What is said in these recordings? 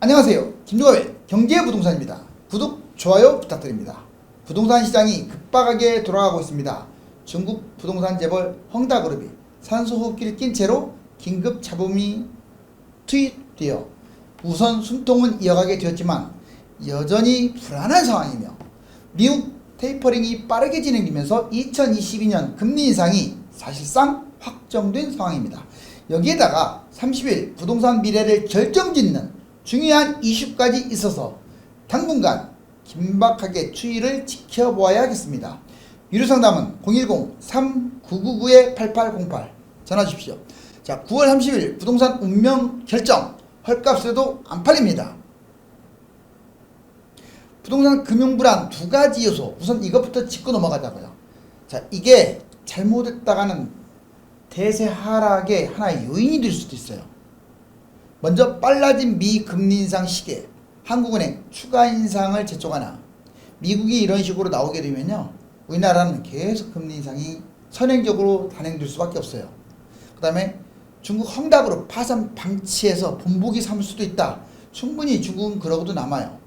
안녕하세요. 김종업의 경제부동산입니다. 구독, 좋아요 부탁드립니다. 부동산 시장이 급박하게 돌아가고 있습니다. 중국 부동산 재벌 헝다그룹이 산소호흡기를 낀 채로 긴급 자금이 투입되어 우선 숨통은 이어가게 되었지만 여전히 불안한 상황이며 미국 테이퍼링이 빠르게 진행되면서 2022년 금리 인상이 사실상 확정된 상황입니다. 여기에다가 30일 부동산 미래를 결정짓는 중요한 이슈까지 있어서 당분간 긴박하게 추이를 지켜보아야겠습니다. 유료상담은 010-3999-8808 전화 주십시오. 자, 9월 30일 부동산 운명 결정, 헐값에도 안 팔립니다. 부동산 금융불안 두 가지 요소, 우선 이것부터 짚고 넘어가자고요. 자, 이게 잘못했다가는 대세 하락의 하나의 요인이 될 수도 있어요. 먼저 빨라진 미 금리 인상 시기에 한국은행 추가 인상을 재촉하나 미국이 이런 식으로 나오게 되면요, 우리나라는 계속 금리 인상이 선행적으로 단행될 수밖에 없어요. 그 다음에 중국 헝다그룹 파산 방치해서 본보기 삼을 수도 있다. 충분히 중국은 그러고도 남아요.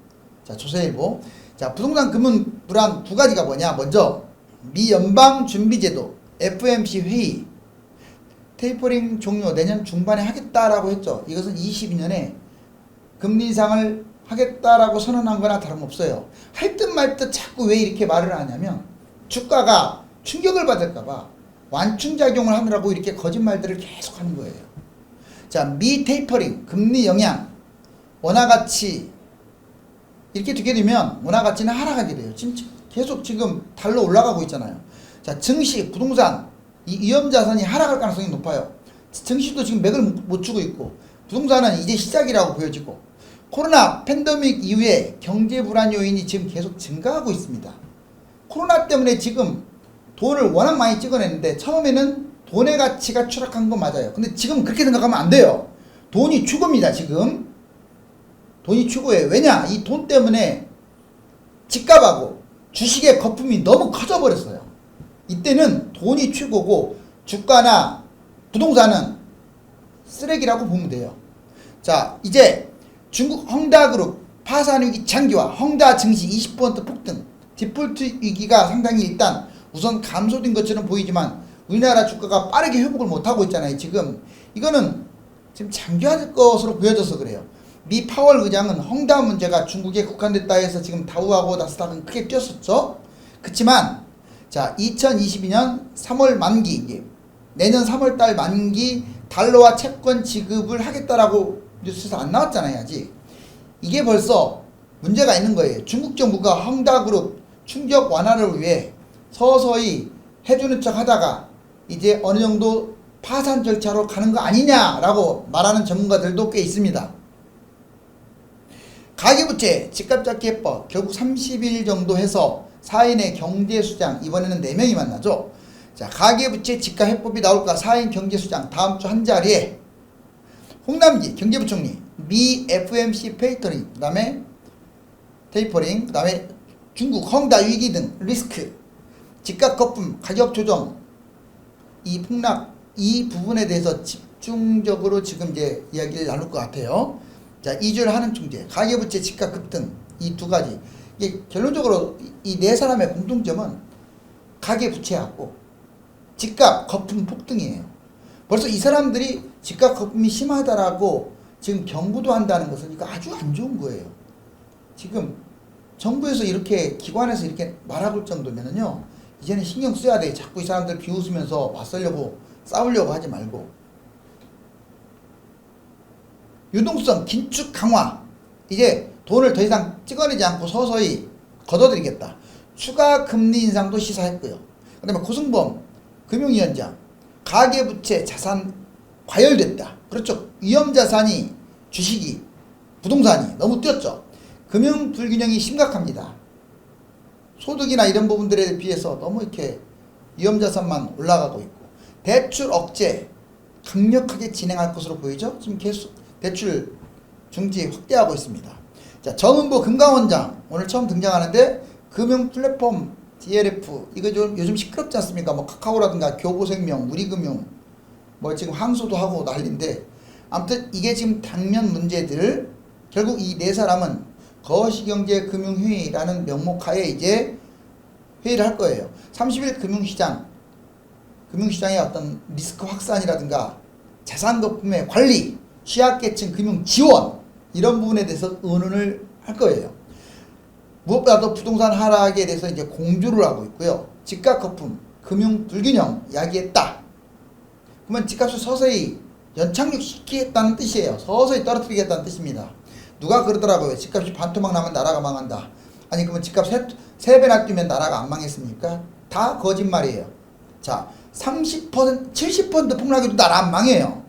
자, 조선일보. 자, 부동산 금융 불안 두 가지가 뭐냐. 먼저 미 연방준비제도 FOMC 회의 테이퍼링 종료 내년 중반에 하겠다라고 했죠. 이것은 22년에 금리 인상을 하겠다라고 선언한 거나 다름없어요. 할 듯 말 듯 자꾸 왜 이렇게 말을 하냐면 주가가 충격을 받을까봐 완충작용을 하느라고 이렇게 거짓말들을 계속 하는 거예요. 자, 미 테이퍼링 금리 영향 원화가치 이렇게 두게 되면 원화가치는 하락하게 돼요. 계속 지금 달러 올라가고 있잖아요. 자, 증시, 부동산 이 위험자산이 하락할 가능성이 높아요. 증시도 지금 맥을 못 추고 있고 부동산은 이제 시작이라고 보여지고 코로나 팬데믹 이후에 경제 불안 요인이 지금 계속 증가하고 있습니다. 코로나 때문에 지금 돈을 워낙 많이 찍어냈는데 처음에는 돈의 가치가 추락한 건 맞아요. 근데 지금 그렇게 생각하면 안 돼요. 돈이 최고입니다. 지금 돈이 최고예요. 왜냐? 이 돈 때문에 집값하고 주식의 거품이 너무 커져버렸어요. 이때는 돈이 최고고 주가나 부동산은 쓰레기라고 보면 돼요. 자, 이제 중국 헝다그룹 파산 위기 장기화, 헝다 증시 20% 폭등, 디폴트 위기가 상당히 일단 우선 감소된 것처럼 보이지만 우리나라 주가가 빠르게 회복을 못하고 있잖아요. 지금 이거는 지금 장기화될 것으로 보여져서 그래요. 미 파월 의장은 헝다 문제가 중국에 국한됐다 해서 지금 다우하고 나스닥은 크게 뛰었었죠. 그렇지만 자, 2022년 3월 만기, 내년 3월달 만기 달러화 채권 지급을 하겠다라고 뉴스에서 안 나왔잖아요. 아직 이게 벌써 문제가 있는 거예요. 중국 정부가 헝다그룹 충격 완화를 위해 서서히 해주는 척 하다가 이제 어느 정도 파산 절차로 가는 거 아니냐라고 말하는 전문가들도 꽤 있습니다. 가계부채 집값잡기 해법 결국 30일 정도 해서 4인의 경제수장, 이번에는 4명이 만나죠. 자, 가계부채 집값 해법이 나올까 4인 경제수장 다음 주 한 자리에 홍남기 경제부총리, 미 FOMC 페이터링, 그 다음에 테이퍼링, 그 다음에 중국 헝다 위기 등 리스크, 집값 거품, 가격 조정, 이 폭락, 이 부분에 대해서 집중적으로 지금 이제 이야기를 나눌 것 같아요. 자, 2주를 하는 총재, 가계부채 집값 급등, 이 두 가지. 이게 결론적으로 이 네 사람의 공통점은 가계부채하고 집값 거품 폭등이에요. 벌써 이 사람들이 집값 거품이 심하다라고 지금 경고도 한다는 것은 이거 아주 안 좋은 거예요. 지금 정부에서 이렇게 기관에서 이렇게 말하고 정도면은요, 이제는 신경 써야 돼. 자꾸 이 사람들 비웃으면서 맞서려고 싸우려고 하지 말고. 유동성 긴축 강화, 이제 돈을 더 이상 찍어내지 않고 서서히 걷어들이겠다. 추가 금리 인상도 시사했고요. 그 다음에 고승범 금융위원장, 가계부채 자산 과열됐다. 그렇죠. 위험자산이 주식이 부동산이 너무 뛰었죠. 금융 불균형이 심각합니다. 소득이나 이런 부분들에 비해서 너무 이렇게 위험자산만 올라가고 있고, 대출 억제 강력하게 진행할 것으로 보이죠. 지금 계속 대출 중지 확대하고 있습니다. 자, 정은보 금강원장 오늘 처음 등장하는데 금융 플랫폼 DLF 이거 좀 요즘 시끄럽지 않습니까? 뭐 카카오라든가 교보생명, 우리금융 뭐 지금 항소도 하고 난리인데 아무튼 이게 지금 당면 문제들 결국 이 네 사람은 거시경제금융회의라는 명목하에 이제 회의를 할 거예요. 30일 금융시장의 어떤 리스크 확산이라든가 자산 거품의 관리, 취약계층 금융 지원 이런 부분에 대해서 의논을 할 거예요. 무엇보다도 부동산 하락에 대해서 이제 공조를 하고 있고요. 집값 거품, 금융 불균형 야기했다. 그러면 집값을 서서히 연착륙시키겠다는 뜻이에요. 서서히 떨어뜨리겠다는 뜻입니다. 누가 그러더라고요. 집값이 반토막 나면 나라가 망한다. 아니 그러면 집값 세 배나 뛰면 나라가 안 망했습니까? 다 거짓말이에요. 자, 30%, 70% 폭락해도 나라 안 망해요.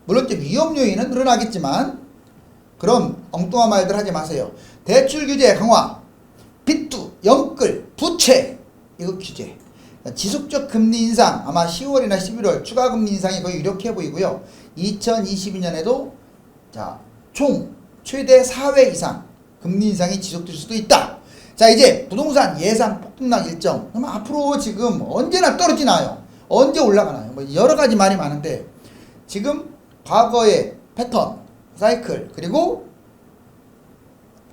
물론 이제 위험 요인은 늘어나겠지만 그런 엉뚱한 말들 하지 마세요. 대출 규제 강화, 빚두, 연끌, 부채 이거 규제. 지속적 금리 인상 아마 10월이나 11월 추가 금리 인상이 거의 유력해 보이고요. 2022년에도 자, 총 최대 4회 이상 금리 인상이 지속될 수도 있다. 자, 이제 부동산 예상 폭등락 일정. 그럼 앞으로 지금 언제나 떨어지나요? 언제 올라가나요? 뭐 여러 가지 말이 많은데 지금 과거의 패턴, 사이클 그리고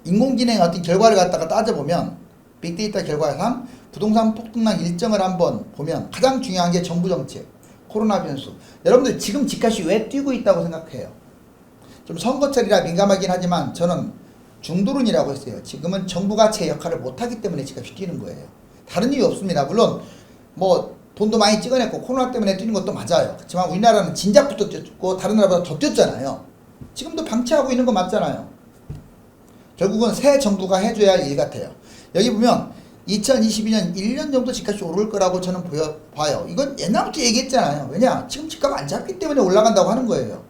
인공지능의 어떤 결과를 갖다가 따져보면 빅데이터 결과상 부동산 폭등락 일정을 한번 보면 가장 중요한 게 정부 정책, 코로나 변수. 여러분들 지금 집값이 왜 뛰고 있다고 생각해요? 좀 선거철이라 민감하긴 하지만 저는 중도론이라고 했어요. 지금은 정부가 제 역할을 못하기 때문에 집값이 뛰는 거예요. 다른 이유 없습니다. 물론 뭐 돈도 많이 찍어냈고 코로나 때문에 뛰는 것도 맞아요. 그렇지만 우리나라는 진작부터 뛰었고 다른 나라보다 더 뛰었잖아요. 지금도 방치하고 있는 거 맞잖아요. 결국은 새 정부가 해줘야 할 일 같아요. 여기 보면 2022년 1년 정도 집값이 오를 거라고 저는 봐요. 이건 옛날부터 얘기했잖아요. 왜냐? 지금 집값 안 잡기 때문에 올라간다고 하는 거예요.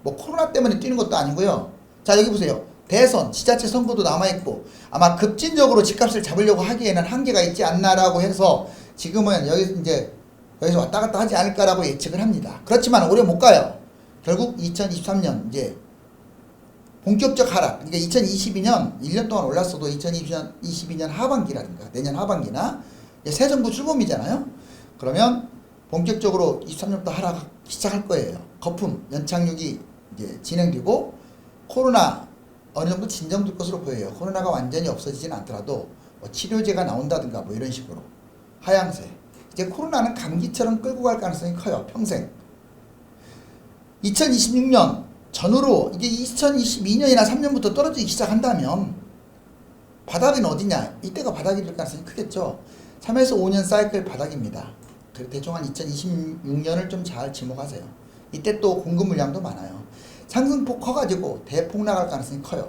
뭐 코로나 때문에 뛰는 것도 아니고요. 자, 여기 보세요. 대선, 지자체 선거도 남아있고 아마 급진적으로 집값을 잡으려고 하기에는 한계가 있지 않나라고 해서 지금은 여기서 왔다 갔다 하지 않을까라고 예측을 합니다. 그렇지만 오래 못 가요. 결국 2023년 이제 본격적 하락. 그러니까 2022년 1년 동안 올랐어도 2022년 하반기라든가 내년 하반기나 새 정부 출범이잖아요. 그러면 본격적으로 23년부터 하락 시작할 거예요. 거품, 연착륙이 이제 진행되고 코로나 어느 정도 진정될 것으로 보여요. 코로나가 완전히 없어지진 않더라도 뭐 치료제가 나온다든가 뭐 이런 식으로 하향세. 이제 코로나는 감기처럼 끌고 갈 가능성이 커요. 평생. 2026년 전후로 이게 2022년이나 3년부터 떨어지기 시작한다면 바닥은 어디냐? 이때가 바닥이 될 가능성이 크겠죠. 3에서 5년 사이클 바닥입니다. 그리고 대충 한 2026년을 좀 잘 지목하세요. 이때 또 공급 물량도 많아요. 상승폭 커가지고 대폭락할 가능성이 커요.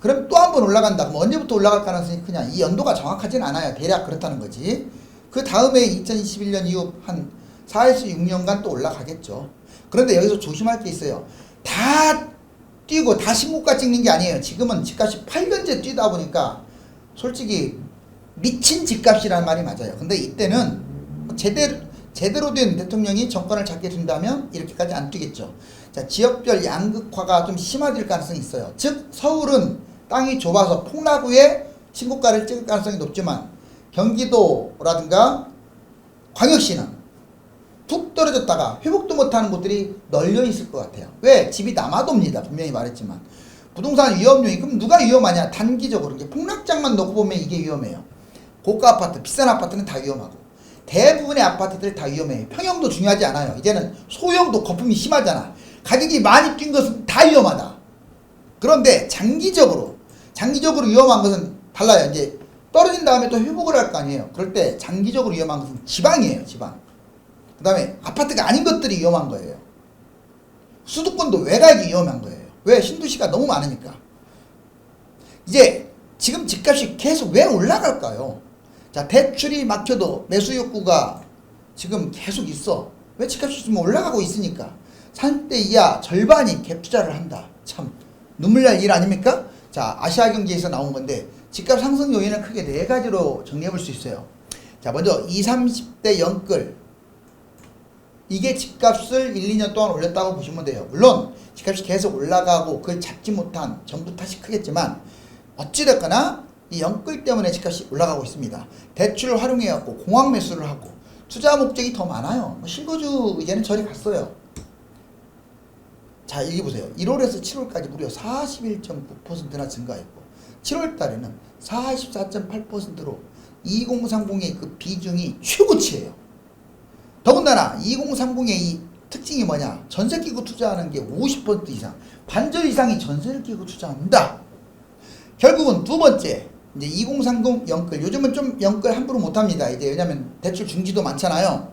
그럼 또 한 번 올라간다. 그럼 언제부터 올라갈 가능성이 크냐? 이 연도가 정확하진 않아요. 대략 그렇다는 거지. 그 다음에 2021년 이후 한 4에서 6년간 또 올라가겠죠. 그런데 여기서 조심할 게 있어요. 다 뛰고 다 신고가 찍는 게 아니에요. 지금은 집값이 8년째 뛰다 보니까 솔직히 미친 집값이라는 말이 맞아요. 근데 이때는 제대로 된 대통령이 정권을 잡게 된다면 이렇게까지 안 뛰겠죠. 자, 지역별 양극화가 좀 심화될 가능성이 있어요. 즉 서울은 땅이 좁아서 폭락 후에 신고가를 찍을 가능성이 높지만 경기도라든가 광역시는 툭 떨어졌다가 회복도 못하는 곳들이 널려 있을 것 같아요. 왜? 집이 남아돕니다. 분명히 말했지만. 부동산 위험 요인. 그럼 누가 위험하냐? 단기적으로. 이제 폭락장만 놓고 보면 이게 위험해요. 고가 아파트, 비싼 아파트는 다 위험하고 대부분의 아파트들 다 위험해요. 평형도 중요하지 않아요. 이제는 소형도 거품이 심하잖아. 가격이 많이 뛴 것은 다 위험하다. 그런데 장기적으로 위험한 것은 달라요. 이제 떨어진 다음에 또 회복을 할 거 아니에요. 그럴 때 장기적으로 위험한 것은 지방이에요. 지방. 그 다음에 아파트가 아닌 것들이 위험한 거예요. 수도권도 외곽이 위험한 거예요. 왜? 신도시가 너무 많으니까. 이제 지금 집값이 계속 왜 올라갈까요? 자, 대출이 막혀도 매수 욕구가 지금 계속 있어. 왜? 집값이 지금 올라가고 있으니까. 30대 이하 절반이 갭 투자를 한다. 참 눈물 날 일 아닙니까? 자, 아시아경제에서 나온 건데 집값 상승 요인은 크게 4가지로 정리해 볼 수 있어요. 자, 먼저 20, 30대 연끌. 이게 집값을 1, 2년 동안 올렸다고 보시면 돼요. 물론 집값이 계속 올라가고 그걸 잡지 못한 정부 탓이 크겠지만 어찌됐거나 이 연끌 때문에 집값이 올라가고 있습니다. 대출을 활용해갖고 공황 매수를 하고 투자 목적이 더 많아요. 실거주 이제는 저리 갔어요. 자, 여기 보세요. 1월에서 7월까지 무려 41.9%나 증가했고 7월 달에는 44.8%로 2030의 그 비중이 최고치예요. 더군다나 2030의 이 특징이 뭐냐? 전세 끼고 투자하는 게 50% 이상, 반절 이상이 전세를 끼고 투자한다. 결국은 두 번째, 이제 2030 영끌, 요즘은 좀 영끌 함부로 못합니다. 이제 왜냐면 대출 중지도 많잖아요.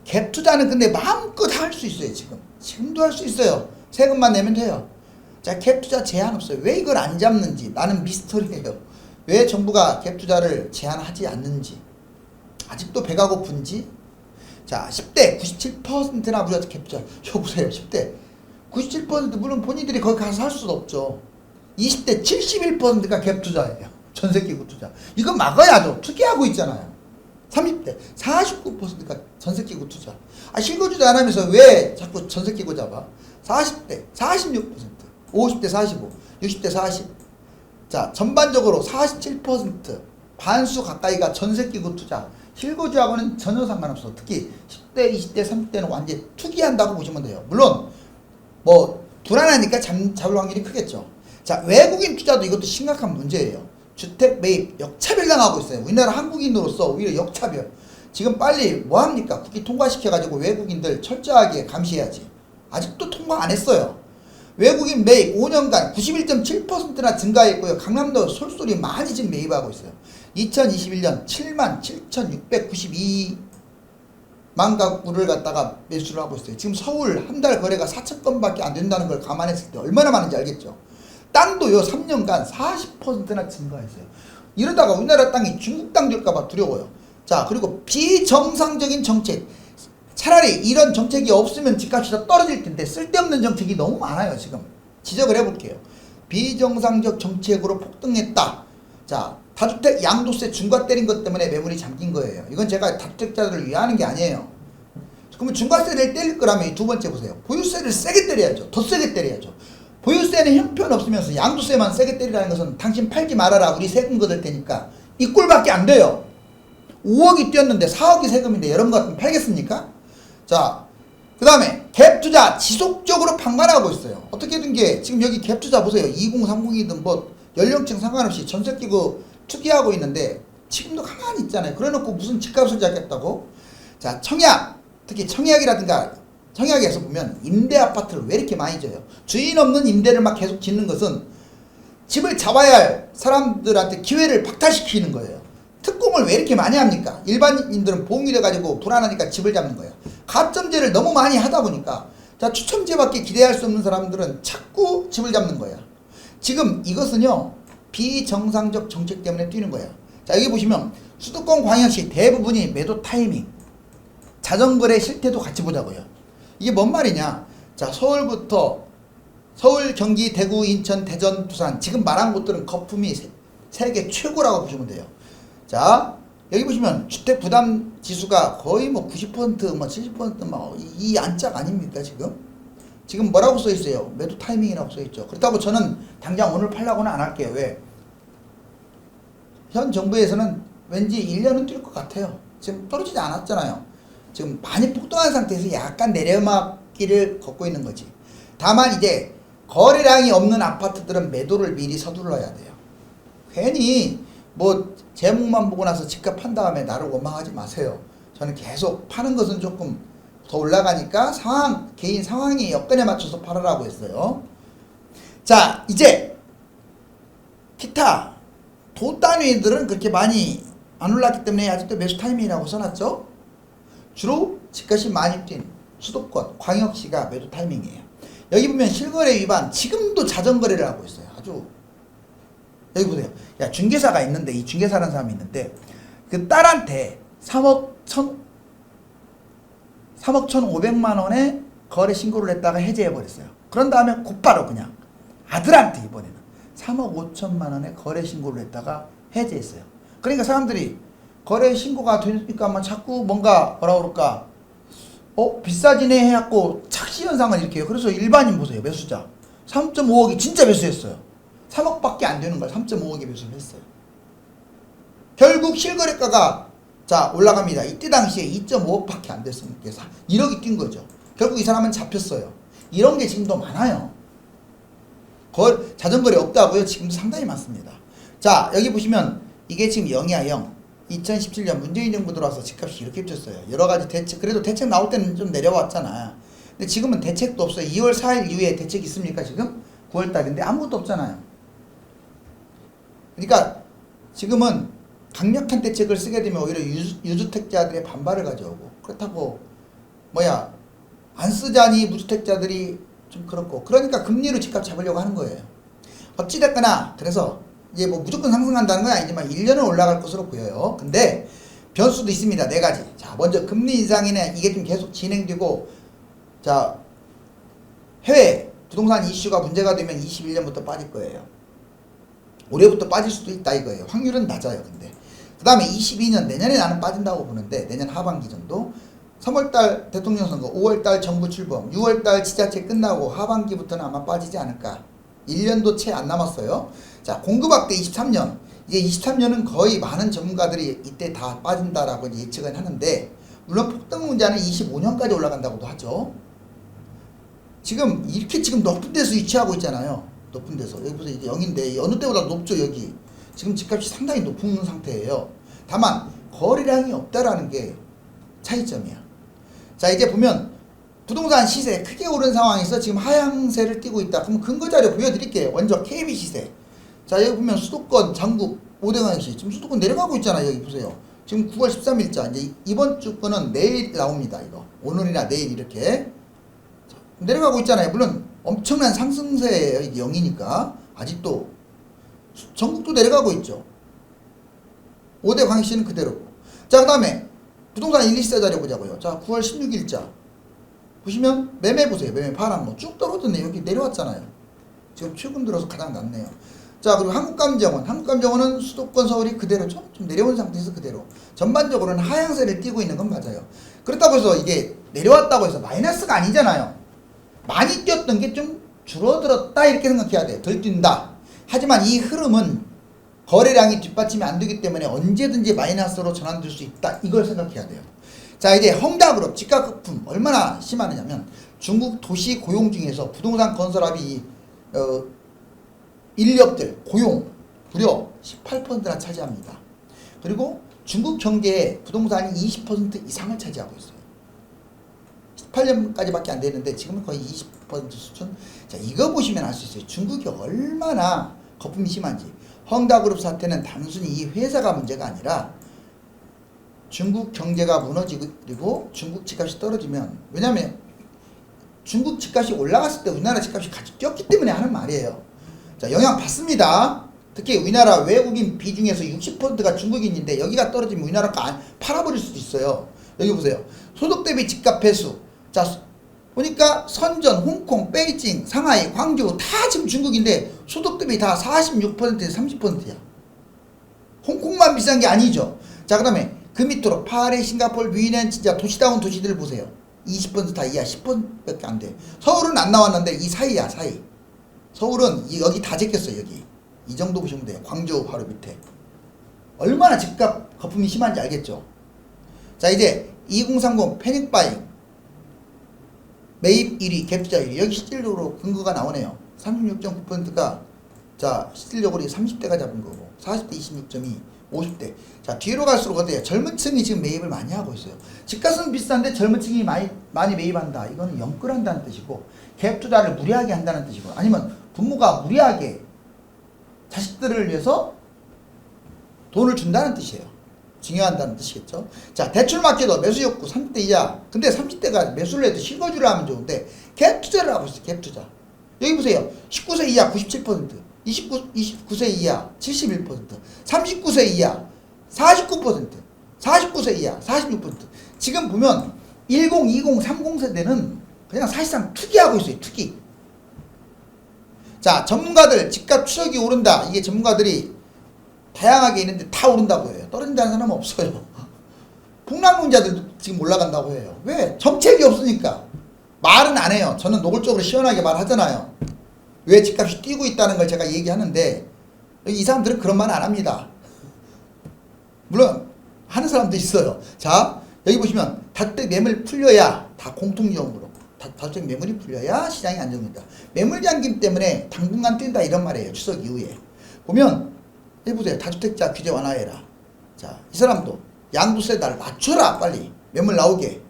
갭 투자는 근데 마음껏 할 수 있어요. 지금도 할 수 있어요. 세금만 내면 돼요. 자, 갭 투자 제한 없어요. 왜 이걸 안 잡는지 나는 미스터리예요. 왜 정부가 갭 투자를 제한하지 않는지, 아직도 배가 고픈지. 자, 10대 97%나 무려 갭 투자. 이거 보세요. 10대 97% 물론 본인들이 거기 가서 살 수도 없죠. 20대 71%가 갭 투자예요. 전세 끼고 투자. 이거 막아야죠. 투기하고 있잖아요. 30대 49%가 전세 끼고 투자. 아, 실거주도 안 하면서 왜 자꾸 전세 끼고 잡아? 40대 46%, 50대 45, 60대 40. 자, 전반적으로 47%, 반수 가까이가 전세 끼고 투자. 실거주하고는 전혀 상관없어. 특히 10대, 20대, 30대는 완전 투기한다고 보시면 돼요. 물론 뭐 불안하니까 잡을 확률이 크겠죠. 자, 외국인 투자도 이것도 심각한 문제예요. 주택 매입 역차별당하고 있어요. 우리나라 한국인으로서 오히려 역차별. 지금 빨리 뭐합니까? 국회 통과시켜가지고 외국인들 철저하게 감시해야지. 아직도 통과 안 했어요. 외국인 매입 5년간 91.7%나 증가했고요. 강남도 솔솔이 많이 지금 매입하고 있어요. 2021년 77,692만 가구를 갖다가 매수를 하고 있어요. 지금 서울 한 달 거래가 4,000건밖에 안 된다는 걸 감안했을 때 얼마나 많은지 알겠죠. 땅도 요 3년간 40%나 증가했어요. 이러다가 우리나라 땅이 중국 땅 될까봐 두려워요. 자, 그리고 비정상적인 정책. 차라리 이런 정책이 없으면 집값이 더 떨어질 텐데 쓸데없는 정책이 너무 많아요. 지금 지적을 해볼게요. 비정상적 정책으로 폭등했다. 자, 다주택 양도세 중과 때린 것 때문에 매물이 잠긴 거예요. 이건 제가 다주택자들을 위하는 게 아니에요. 그러면 중과세를 때릴 거라면 이 두 번째 보세요. 보유세를 세게 때려야죠. 더 세게 때려야죠. 보유세는 형편없으면서 양도세만 세게 때리라는 것은 당신 팔지 말아라. 우리 세금 걷을 테니까. 이 꼴밖에 안 돼요. 5억이 뛰었는데 4억이 세금인데 여러분 같으면 팔겠습니까? 자, 그 다음에 갭 투자 지속적으로 방관하고 있어요. 어떻게든 게 지금 여기 갭 투자 보세요. 2030이든 뭐 연령층 상관없이 전세 끼고 투기하고 있는데 지금도 가만히 있잖아요. 그래놓고 무슨 집값을 잡겠다고? 자, 청약, 특히 청약이라든가 청약에서 보면 임대 아파트를 왜 이렇게 많이 줘요? 주인 없는 임대를 막 계속 짓는 것은 집을 잡아야 할 사람들한테 기회를 박탈시키는 거예요. 특공을 왜 이렇게 많이 합니까? 일반인들은 보험이 돼가지고 불안하니까 집을 잡는 거예요. 가점제를 너무 많이 하다 보니까 자, 추첨제밖에 기대할 수 없는 사람들은 자꾸 집을 잡는 거예요. 지금 이것은요 비정상적 정책 때문에 뛰는 거예요. 자, 여기 보시면 수도권 광역시 대부분이 매도 타이밍, 자전거래 실태도 같이 보자고요. 이게 뭔 말이냐? 자, 서울부터 서울, 경기, 대구, 인천, 대전, 부산 지금 말한 곳들은 거품이 세계 최고라고 보시면 돼요. 자, 여기 보시면 주택 부담 지수가 거의 뭐 90%, 뭐 70%, 뭐 이 안짝 아닙니까 지금? 지금 뭐라고 써 있어요? 매도 타이밍이라고 써 있죠. 그렇다고 저는 당장 오늘 팔라고는 안 할게요. 왜? 현 정부에서는 왠지 1년은 뛸 것 같아요. 지금 떨어지지 않았잖아요. 지금 많이 폭등한 상태에서 약간 내려막기를 걷고 있는 거지. 다만 이제 거래량이 없는 아파트들은 매도를 미리 서둘러야 돼요. 괜히 뭐 제목만 보고 나서 집값 판 다음에 나를 원망하지 마세요. 저는 계속 파는 것은 조금 더 올라가니까 개인 상황이 여건에 맞춰서 팔으라고 했어요. 자, 이제 기타 도 단위들은 그렇게 많이 안 올랐기 때문에 아직도 매수 타이밍이라고 써놨죠. 주로 집값이 많이 뛴 수도권, 광역시가 매도 타이밍이에요. 여기 보면 실거래 위반 지금도 자전거래를 하고 있어요. 아주 여기 보세요. 야, 중개사가 있는데 이 중개사라는 사람이 있는데 그 딸한테 3억 1,500만 원에 거래 신고를 했다가 해제해버렸어요. 그런 다음에 곧바로 그냥 아들한테 이번에는 3억 5천만 원에 거래 신고를 했다가 해제했어요. 그러니까 사람들이 거래 신고가 되니까 막 자꾸 뭐라 그럴까 비싸지네 해갖고 착시 현상을 일으켜요. 그래서 일반인 보세요. 매수자 3.5억이 진짜 매수했어요. 3억밖에 안 되는 걸 3.5억에 매수를 했어요. 결국 실거래가가 자 올라갑니다. 이때 당시에 2.5억밖에 안 됐으니까 1억이 뛴 거죠. 결국 이 사람은 잡혔어요. 이런 게 지금도 많아요. 자전거리 없다고요? 지금도 상당히 많습니다. 자, 여기 보시면 이게 지금 0이야, 0. 2017년 문재인 정부 들어와서 집값이 이렇게 비쳤어요. 여러 가지 대책, 그래도 대책 나올 때는 좀 내려왔잖아. 근데 지금은 대책도 없어요. 2월 4일 이후에 대책 있습니까, 지금? 9월 달인데 아무것도 없잖아요. 그러니까 지금은 강력한 대책을 쓰게 되면 오히려 유주택자들의 반발을 가져오고, 그렇다고 안 쓰자니 무주택자들이 좀 그렇고, 그러니까 금리로 집값 잡으려고 하는 거예요. 어찌됐거나 그래서 이제 뭐 무조건 상승한다는 건 아니지만 1년은 올라갈 것으로 보여요. 근데 변수도 있습니다. 4가지. 자, 먼저 금리 인상이네. 이게 좀 계속 진행되고, 자, 해외 부동산 이슈가 문제가 되면 21년부터 빠질 거예요. 올해부터 빠질 수도 있다 이거예요. 확률은 낮아요. 근데 그 다음에 22년 내년에 나는 빠진다고 보는데, 내년 하반기 정도 3월달 대통령 선거, 5월달 정부 출범, 6월달 지자체 끝나고 하반기부터는 아마 빠지지 않을까. 1년도 채 안 남았어요. 자, 공급 확대 23년. 이제 23년은 거의 많은 전문가들이 이때 다 빠진다라고 예측은 하는데, 물론 폭등 문제는 25년까지 올라간다고도 하죠. 지금 이렇게 지금 높은 데서 위치하고 있잖아요. 높은 데서. 여기 보세요. 이게 0인데 어느 때보다 높죠, 여기. 지금 집값이 상당히 높은 상태예요. 다만 거래량이 없다라는 게 차이점이야. 자, 이제 보면 부동산 시세 크게 오른 상황에서 지금 하향세를 띠고 있다. 그럼 근거 자료 보여드릴게요. 먼저 KB 시세. 자, 여기 보면 수도권, 전국, 오대강시 지금 수도권 내려가고 있잖아요. 여기 보세요. 지금 9월 13일자 이제 이번 주 거는 내일 나옵니다. 이거 오늘이나 내일 이렇게 내려가고 있잖아요. 물론 엄청난 상승세예요. 이게 0이니까 아직도 전국도 내려가고 있죠. 5대 광역시는 그대로고. 자, 그 다음에 부동산 1, 2세 자료 보자고요. 자, 9월 16일자 보시면 매매 보세요. 매매 파란 거 쭉 떨어졌네. 여기 내려왔잖아요. 지금 최근 들어서 가장 낮네요. 자, 그리고 한국감정원은 수도권 서울이 그대로 좀 내려온 상태에서 그대로 전반적으로는 하향세를 띠고 있는 건 맞아요. 그렇다고 해서 이게 내려왔다고 해서 마이너스가 아니잖아요. 많이 뛰었던 게 좀 줄어들었다 이렇게 생각해야 돼요. 덜 뛴다. 하지만 이 흐름은 거래량이 뒷받침이 안 되기 때문에 언제든지 마이너스로 전환될 수 있다. 이걸 생각해야 돼요. 자, 이제 헝다그룹 집값 거품 얼마나 심하느냐면 중국 도시 고용 중에서 부동산 건설업이 인력들 고용 무려 18%나 차지합니다. 그리고 중국 경제의 부동산이 20% 이상을 차지하고 있어요. 18년까지밖에 안 되는데 지금은 거의 20% 수준. 자, 이거 보시면 알 수 있어요. 중국이 얼마나 거품이 심한지. 헝다그룹 사태는 단순히 이 회사가 문제가 아니라 중국 경제가 무너지고 그리고 중국 집값이 떨어지면, 왜냐하면 중국 집값이 올라갔을 때 우리나라 집값이 같이 뛰었기 때문에 하는 말이에요. 자, 영향 받습니다. 특히 우리나라 외국인 비중에서 60%가 중국인인데 여기가 떨어지면 우리나라가 팔아버릴 수도 있어요. 여기 보세요. 소득 대비 집값 배수. 자, 보니까 선전, 홍콩, 베이징, 상하이, 광주 다 지금 중국인데 소득 대비 다 46%에서 30%야. 홍콩만 비싼 게 아니죠. 자, 그 다음에 그 밑으로 파리, 싱가포르, 위넨 진짜 도시다운 도시들 보세요. 20%다 이하, 10%밖에 안 돼. 서울은 안 나왔는데 이 사이야, 사이. 서울은 여기 다 제꼈어요, 여기. 이 정도 보시면 돼요. 광주 바로 밑에. 얼마나 집값 거품이 심한지 알겠죠? 자, 이제 2030 패닉바잉. 매입 1위, 갭투자 1위. 여기 실질적으로 근거가 나오네요. 36.9%가 자, 실질적으로 30대가 잡은 거고 40대 26.2, 50대. 자, 뒤로 갈수록 어때요? 젊은 층이 지금 매입을 많이 하고 있어요. 집값은 비싼데 젊은 층이 많이 매입한다. 이거는 영끌한다는 뜻이고, 갭 투자를 무리하게 한다는 뜻이고, 아니면 부모가 무리하게 자식들을 위해서 돈을 준다는 뜻이에요. 증여한다는 뜻이겠죠. 자, 대출 맡겨도 매수 욕구 30대 이하. 근데 30대가 매수를 해도 실거주를 하면 좋은데 갭 투자를 하고 있어요. 갭 투자. 여기 보세요. 19세 이하 97%, 29세 이하 71%, 39세 이하 49%, 49세 이하 46%. 지금 보면 10, 20, 30 세대는 그냥 사실상 투기하고 있어요. 투기. 자, 전문가들 집값 추적이 오른다. 이게 전문가들이 다양하게 있는데 다 오른다고 해요. 떨어진다는 사람은 없어요. 폭락론자들도 지금 올라간다고 해요. 왜? 정책이 없으니까. 말은 안 해요. 저는 노골적으로 시원하게 말하잖아요. 왜 집값이 뛰고 있다는 걸 제가 얘기하는데 이 사람들은 그런 말 안 합니다. 물론 하는 사람도 있어요. 자, 여기 보시면 다때 매물 풀려야 다 공통적으로 다주택 매물이 풀려야 시장이 안정됩니다. 매물 잠김 때문에 당분간 뛴다 이런 말이에요. 추석 이후에. 보면 해보세요. 다주택자 규제 완화해라. 자, 이 사람도 양도세 날 낮춰라 빨리. 매물 나오게.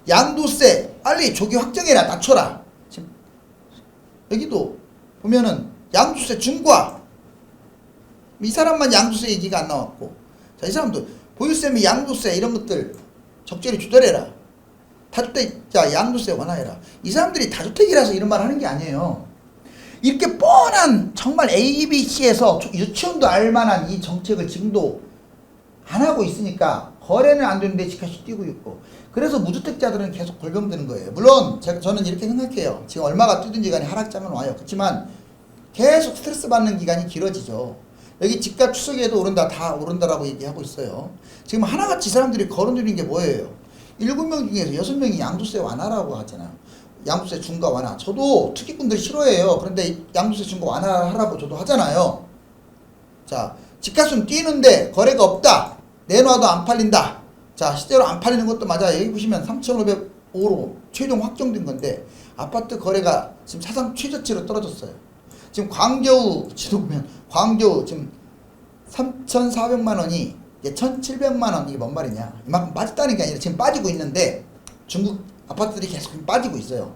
양도세 빨리 조기 확정해라. 낮춰라. 지금 여기도 보면은 양도세 중과 이 사람만 양도세 얘기가 안 나왔고, 자, 이 사람도 보유세 및 양도세 이런 것들 적절히 조절해라. 다주택자 양도세 완화해라. 이 사람들이 다주택이라서 이런 말 하는 게 아니에요. 이렇게 뻔한 정말 ABC에서 유치원도 알만한 이 정책을 지금도 안 하고 있으니까 거래는 안 되는데 집값이 뛰고 있고, 그래서 무주택자들은 계속 골병드는 거예요. 물론 저는 이렇게 생각해요. 지금 얼마가 뛰든지 간에 하락장은 와요. 그렇지만 계속 스트레스 받는 기간이 길어지죠. 여기 집값 추석에도 오른다, 다 오른다라고 얘기하고 있어요. 지금 하나같이 사람들이 거론드리는 게 뭐예요? 7명 중에서 6명이 양도세 완화라고 하잖아요. 양도세 중과 완화. 저도 투기꾼들 싫어해요. 그런데 양도세 중과 완화하라고 저도 하잖아요. 자, 집값은 뛰는데 거래가 없다. 내놔도 안 팔린다. 자, 실제로 안 팔리는 것도 맞아요. 여기 보시면 3,505로 최종 확정된 건데 아파트 거래가 지금 사상 최저치로 떨어졌어요. 지금 광저우 지도 보면 광저우 지금 3,400만 원이 이제 1,700만 원. 이게 뭔 말이냐? 이만큼 빠졌다는 게 아니라 지금 빠지고 있는데 중국 아파트들이 계속 빠지고 있어요.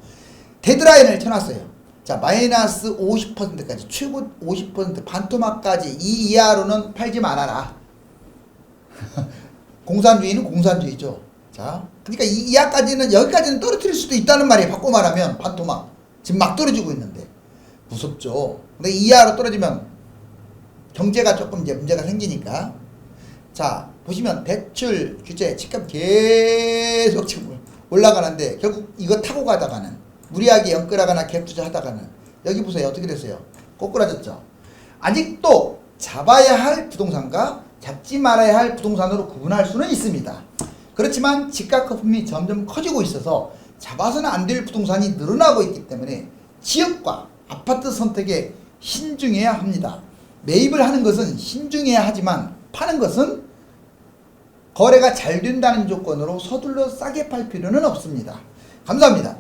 데드라인을 쳐놨어요. 자, 마이너스 50%까지 최고 50% 반토막까지 이 이하로는 팔지 말아라. 공산주의는 공산주의죠. 자, 그러니까 이 이하까지는 여기까지는 떨어뜨릴 수도 있다는 말이에요. 바꿔 말하면 반토막 지금 막 떨어지고 있는데 무섭죠. 근데 이하로 떨어지면 경제가 조금 이제 문제가 생기니까. 자, 보시면 대출 규제 집값 계속 지금 올라가는데 결국 이거 타고 가다가는 무리하게 연끌하거나 갭 투자하다가는 여기 보세요. 어떻게 됐어요? 꼬꾸라졌죠. 아직도 잡아야 할 부동산과 잡지 말아야 할 부동산으로 구분할 수는 있습니다. 그렇지만 집값 거품이 점점 커지고 있어서 잡아서는 안 될 부동산이 늘어나고 있기 때문에 지역과 아파트 선택에 신중해야 합니다. 매입을 하는 것은 신중해야 하지만 파는 것은 거래가 잘 된다는 조건으로 서둘러 싸게 팔 필요는 없습니다. 감사합니다.